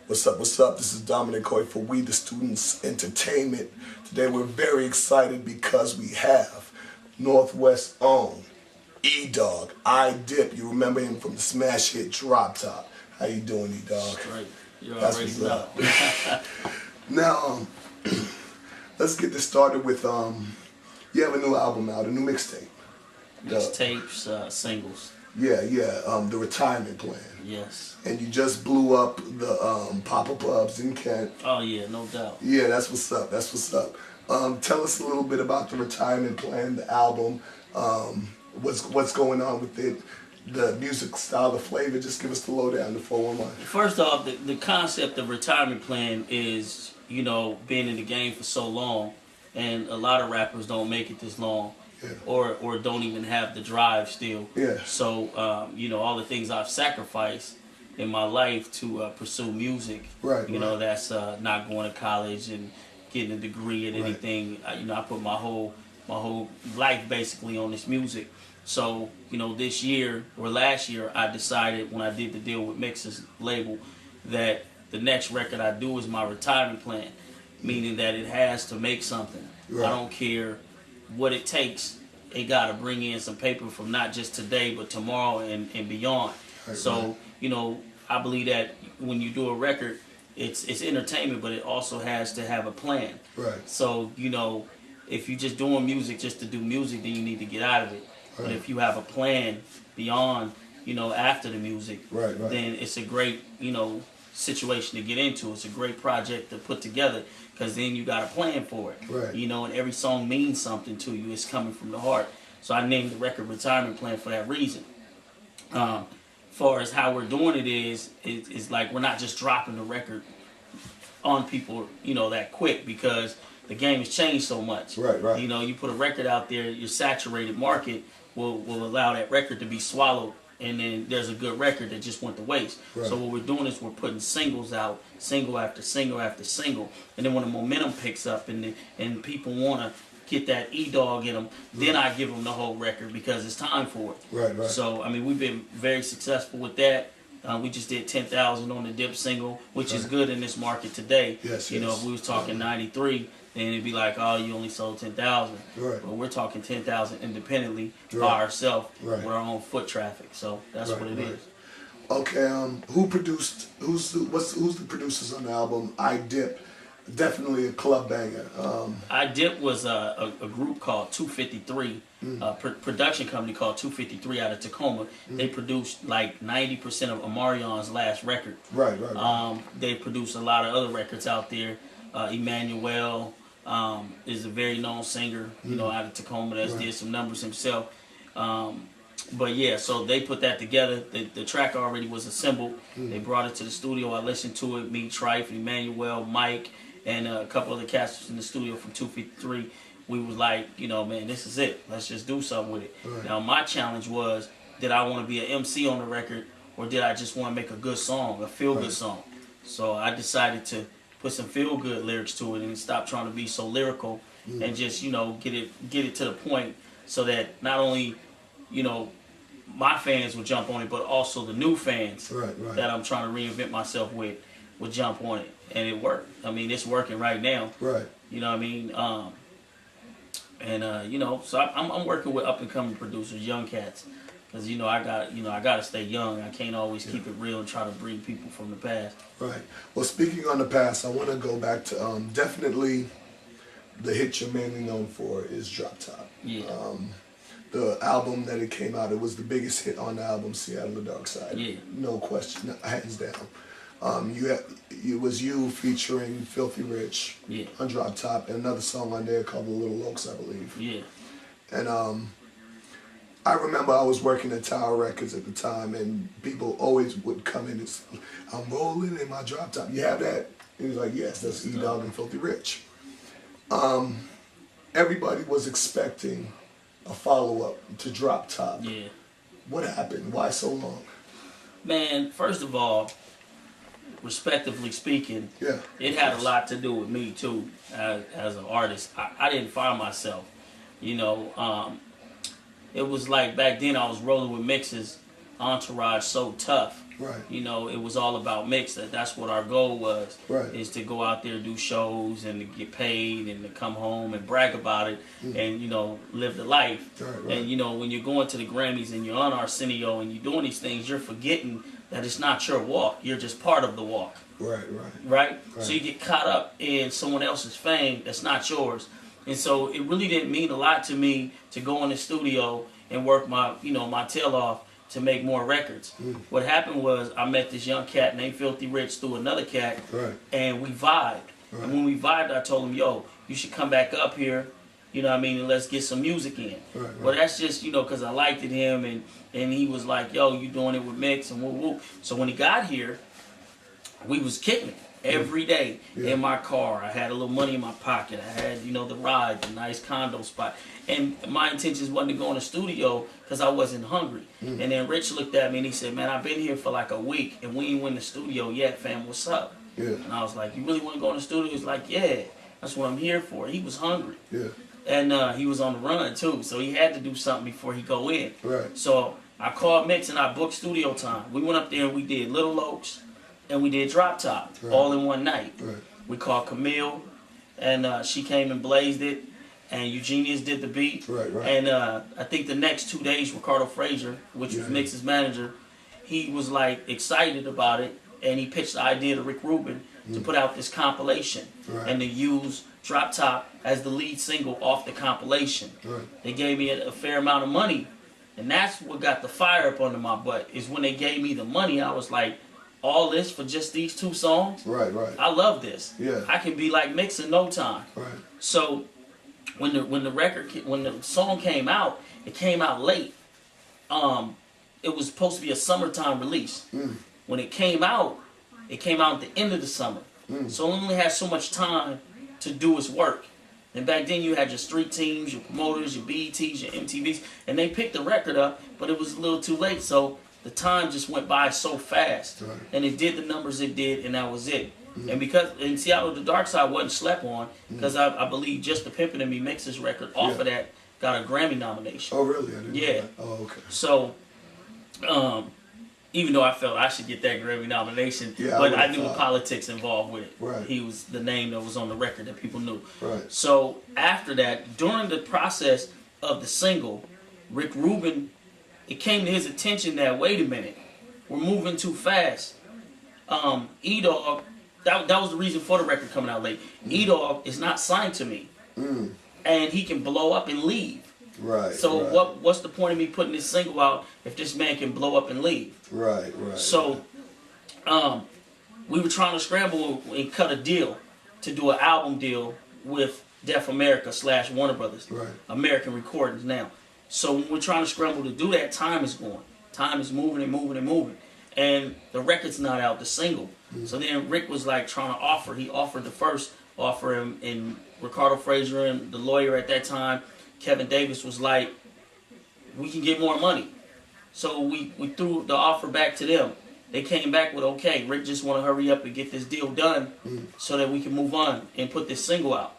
What's up, what's up? This is Dominic Coy for We the Students Entertainment. Today we're very excited because we have Northwest own Dawg, I Dip. You remember him from the smash hit Drop Top. How you doing, Dawg? Straight. You That's already what's know. up. Now, let's get this started with, you have a new album out, a new mixtape. Mixtapes, singles. Yeah, the Retirement Plan. Yes. And you just blew up the Papa Pubs in Kent. Oh yeah, no doubt. Yeah, that's what's up. That's what's up. Tell us a little bit about the Retirement Plan, the album. What's going on with it, the music style, the flavor. Just give us the lowdown, the 411. First off, the concept of Retirement Plan is, you know, being in the game for so long, and a lot of rappers don't make it this long. Yeah. Or don't even have the drive still. Yeah. So, you know, all the things I've sacrificed in my life to pursue music. Right. You know, that's not going to college and getting a degree and Right. anything. You know, I put my whole life basically on this music. So, you know, this year or last year, I decided when I did the deal with Mix's label that the next record I do is my retirement plan, meaning that it has to make something. Right. I don't care what it takes. It got to bring in some paper from not just today but tomorrow and beyond. Right, So right. you know, I believe that when you do a record, it's entertainment, but it also has to have a plan. Right. So you know, if you're just doing music just to do music, then you need to get out of it. Right. But if you have a plan beyond, you know, after the music, Right. then it's a great, you know, situation to get into. It's a great project to put together because then you got a plan for it. Right. You know, and every song means something to you. It's coming from the heart. So I named the record Retirement Plan for that reason. Far as how we're doing it is like we're not just dropping the record on people, you know, that quick because the game has changed so much. Right. You know, you put a record out there, your saturated market will allow that record to be swallowed, and then there's a good record that just went to waste. Right. So what we're doing is we're putting singles out, single after single after single, and then when the momentum picks up and people want to get that Dawg in them, then I give them the whole record because it's time for it. Right. So I mean, we've been very successful with that. We just did 10,000 on the Dip single, which is good in this market today. Yes, you know, yes. if we was talking 93, then it'd be like, oh, you only sold 10,000. Right. But we're talking 10,000 independently by Right. ourselves Right. with our own foot traffic. So that's Right, what it right. is. Okay. Who produced? Who's the producers on the album? I Dip. Definitely a club banger. I Dip was a group called 253, a production company called 253 out of Tacoma. They produced like 90% of Omarion's last record. Right. They produced a lot of other records out there. Emmanuel is a very known singer, you know, out of Tacoma that Right. did some numbers himself. But yeah, so they put that together. The track already was assembled. They brought it to the studio. I listened to it. Me, Trife, Emmanuel, Mike, and a couple other cats in the studio from 253. We was like, you know, man, this is it. Let's just do something with it. Right. Now, my challenge was, did I want to be an MC on the record, or did I just want to make a good song, a feel-good Right. song? So I decided to put some feel-good lyrics to it and stop trying to be so lyrical and just, you know, get it to the point so that not only, you know, my fans would jump on it, but also the new fans Right. that I'm trying to reinvent myself with would jump on it. And it worked. I mean, it's working right now. Right. You know what I mean? You know, so I'm working with up and coming producers, young cats, because you know I got to stay young. I can't always keep it real and try to bring people from the past. Right. Well, speaking on the past, I want to go back to definitely the hit you're mainly known for is Drop Top. Yeah. The album that it came out, it was the biggest hit on the album, Seattle the Dark Side. Yeah. No question, hands down. It was you featuring Filthy Rich Yeah. on Drop Top, and another song on there called The Little Oaks, I believe. Yeah. And I remember I was working at Tower Records at the time, and people always would come in and say, I'm rolling in my Drop Top. You have that? And he was like, yes, that's Dawg and Filthy Rich. Everybody was expecting a follow-up to Drop Top. Yeah. What happened? Why so long? Man, first of all, respectively speaking, Yeah. it had a lot to do with me too as an artist. I didn't find myself, you know. It was like back then I was rolling with Mix's entourage so tough Right. You know, it was all about mix. That's what our goal was. Right. Is to go out there, do shows, and to get paid, and to come home and brag about it, and you know, live the life. Right. And you know, when you're going to the Grammys and you're on Arsenio and you're doing these things, you're forgetting that it's not your walk. You're just part of the walk. Right? So you get caught up in someone else's fame that's not yours. And so it really didn't mean a lot to me to go in the studio and work my tail off to make more records. What happened was I met this young cat named Filthy Rich through another cat, and we vibed. And when we vibed, I told him, yo, you should come back up here, you know what I mean, and let's get some music in. Well, that's just, you know, because I liked him, and he was like, yo, you doing it with Mix, and woo woo. So when he got here, we was kicking it every day in my car. I had a little money in my pocket. I had, you know, the ride, the nice condo spot. And my intentions wasn't to go in the studio because I wasn't hungry. And then Rich looked at me and he said, man, I've been here for like a week and we ain't win the studio yet, fam. What's up? And I was like, you really want to go in the studio? He's like, yeah, that's what I'm here for. He was hungry. And he was on the run too. So he had to do something before he go in. So I called Mix and I booked studio time. We went up there and we did Little Oaks and we did Drop Top all in one night. We called Camille and she came and blazed it. And Eugenius did the beat. And I think the next 2 days, Ricardo Frazier, which was Mix's manager, he was like excited about it. And he pitched the idea to Rick Rubin to put out this compilation and to use Drop Top as the lead single off the compilation. They gave me a fair amount of money. And that's what got the fire up under my butt, is when they gave me the money, I was like, all this for just these 2 songs? I love this. I can be like Mix in no time. So when the song came out, it came out late. It was supposed to be a summertime release. When it came out at the end of the summer. So it only had so much time to do its work. And back then you had your street teams, your promoters, your BETs, your MTVs, and they picked the record up, but it was a little too late. So the time just went by so fast, and it did the numbers it did, and that was it. And because in Seattle, The Dark Side wasn't slept on, because I believe Just the Pimpin' and Me Mix's record off of that got a Grammy nomination. Oh, really? I didn't know that. Oh, okay. So, even though I felt I should get that Grammy nomination, but I knew the politics involved with it. He was the name that was on the record that people knew. So after that, during the process of the single, Rick Rubin, it came to his attention that, wait a minute, we're moving too fast. E-Dawg, that was the reason for the record coming out late. E-Dawg is not signed to me. And he can blow up and leave. So what's the point of me putting this single out if this man can blow up and leave? So we were trying to scramble and cut a deal to do an album deal with Def America / Warner Brothers, American Recordings now. So when we're trying to scramble to do that, time is going. Time is moving and moving and moving. And the record's not out, the single. So then Rick was like trying to offer. He offered the first offer, and Ricardo Frazier and the lawyer at that time, Kevin Davis, was like, we can get more money. So we threw the offer back to them. They came back with, okay, Rick just want to hurry up and get this deal done so that we can move on and put this single out.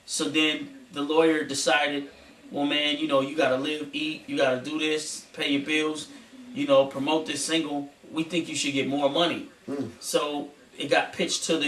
So then the lawyer decided, well, man, you know, you got to live, eat, you got to do this, pay your bills, you know, promote this single. We think you should get more money. So it got pitched to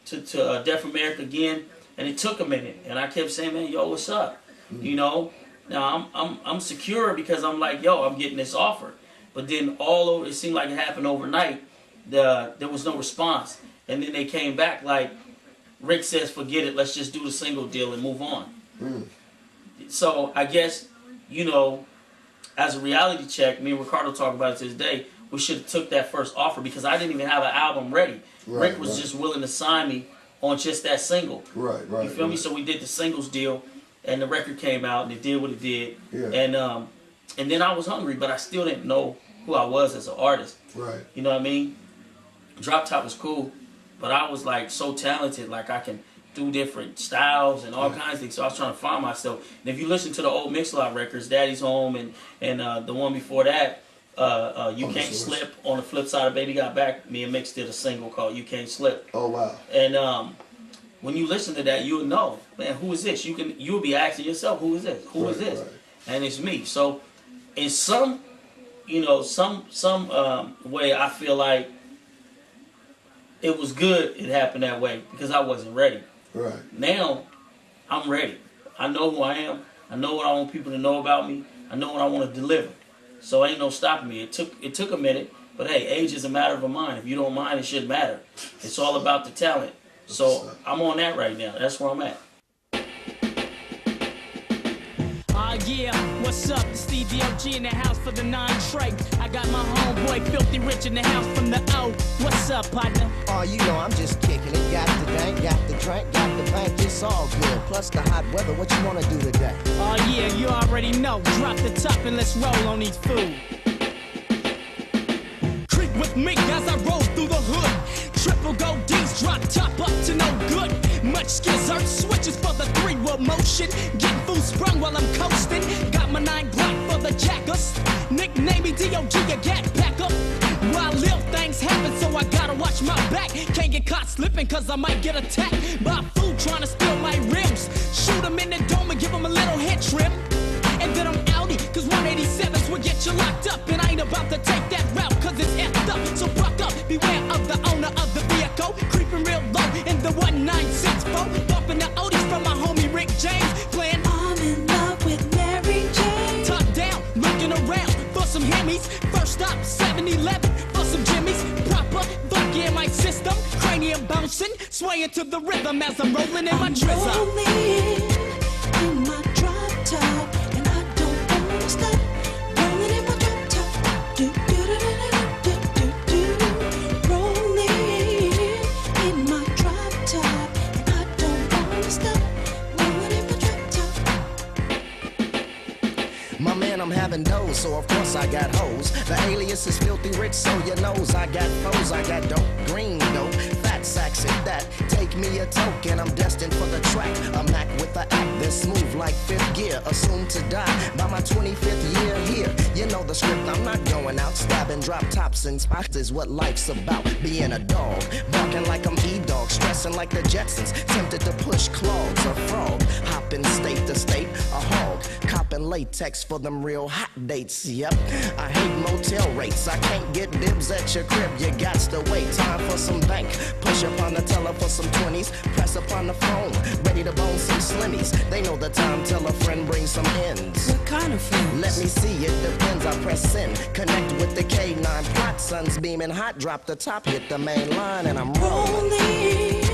to Def America again, and it took a minute. And I kept saying, man, yo, what's up? You know, now I'm secure because I'm like, yo, I'm getting this offer. But then all over, it seemed like it happened overnight. There was no response, and then they came back like, Rick says, forget it, let's just do the single deal and move on. So I guess, you know, as a reality check, me and Ricardo talk about it to this day, we should have took that first offer because I didn't even have an album ready. Rick was just willing to sign me on just that single. You feel me? So we did the singles deal, and the record came out, and it did what it did. And then I was hungry, but I still didn't know who I was as an artist. You know what I mean? Drop Top was cool, but I was like so talented, like I can do different styles and all kinds of things. So I was trying to find myself. And if you listen to the old Mix-a-Lot records, Daddy's Home and the one before that, You Can't Slip, on the flip side of Baby Got Back, me and Mix did a single called You Can't Slip. Oh, wow. And when you listen to that, you'll know, man, who is this? You'll be asking yourself, who is this? Who is this? And it's me. So in some some way I feel like it was good it happened that way because I wasn't ready. Right. Now, I'm ready. I know who I am. I know what I want people to know about me. I know what I want to deliver. So ain't no stopping me. It took a minute, but hey, age is a matter of a mind. If you don't mind, it shouldn't matter. It's all about the talent. So I'm on that right now. That's where I'm at. Yeah, what's up? It's Stevie OG in the house for the 9 tray. I got my homeboy Filthy Rich in the house from the O. What's up, partner? Oh, you know, I'm just kicking it. Got the dank, got the drink, got the bank. It's all good. Plus the hot weather. What you wanna do today? Oh yeah, you already know. Drop the top and let's roll on these food. Creep with me as I roll through the hood. Triple gold D's, drop top up to no good. Much skizzard, switches for the 3-wheel motion. Getting food sprung while I'm coasting. Got my 9 Glock for the jackers. Nickname me D.O.G. a gat pack up. While little things happen, so I gotta watch my back. Can't get caught slipping cause I might get attacked by a fool trying to steal my rims. Shoot him in the dome and give him a little head trim. And then I'm outie, cause 187s will get you locked up. And I ain't about to take that route cause it's effed up. So buck up, beware of the owner of the vehicle. Creeping real low in the 1964. Bumping the oldies from my homie Rick James. Playing I'm in love with Mary Jane. Top down, looking around for some Hemis. First stop, 7-Eleven for some Jimmys. Proper, funky in my system. Cranium bouncing, swaying to the rhythm as I'm rolling in my drizzer. Rolling in my drop top. Stop rolling in my drop top. Do do do do do do do. Rolling in my drop top, and I don't wanna stop rolling in my drop top. My man, I'm having those, so of course I got hoes. The alias is Filthy Rich, so you knows I got foes. I got dope, green dope, fat sacks and that. Take me a token, I'm destined for the track. A Mac with the act that's smooth like 5th gear. Assumed to die by my 25th year here. You know the script, I'm not going out stabbing drop tops and spots is what life's about. Being a dog, barking like I'm E-Dog, stressing like the Jetsons. Tempted to push clogs, a frog, hopping state to state, a hog, copping latex for them real hot dates. Yep, I hate motel rates. I can't get dibs at your crib. You got to wait. Time for some bank. Push up on the teller for some 20s. Press up on the phone, ready to bone some slimmies. They know the time. Tell a friend bring some ends. What kind of friends? Let me see. It depends. I press send. Connect with the K9 plot. Sun's beaming hot. Drop the top. Hit the main line and I'm rolling.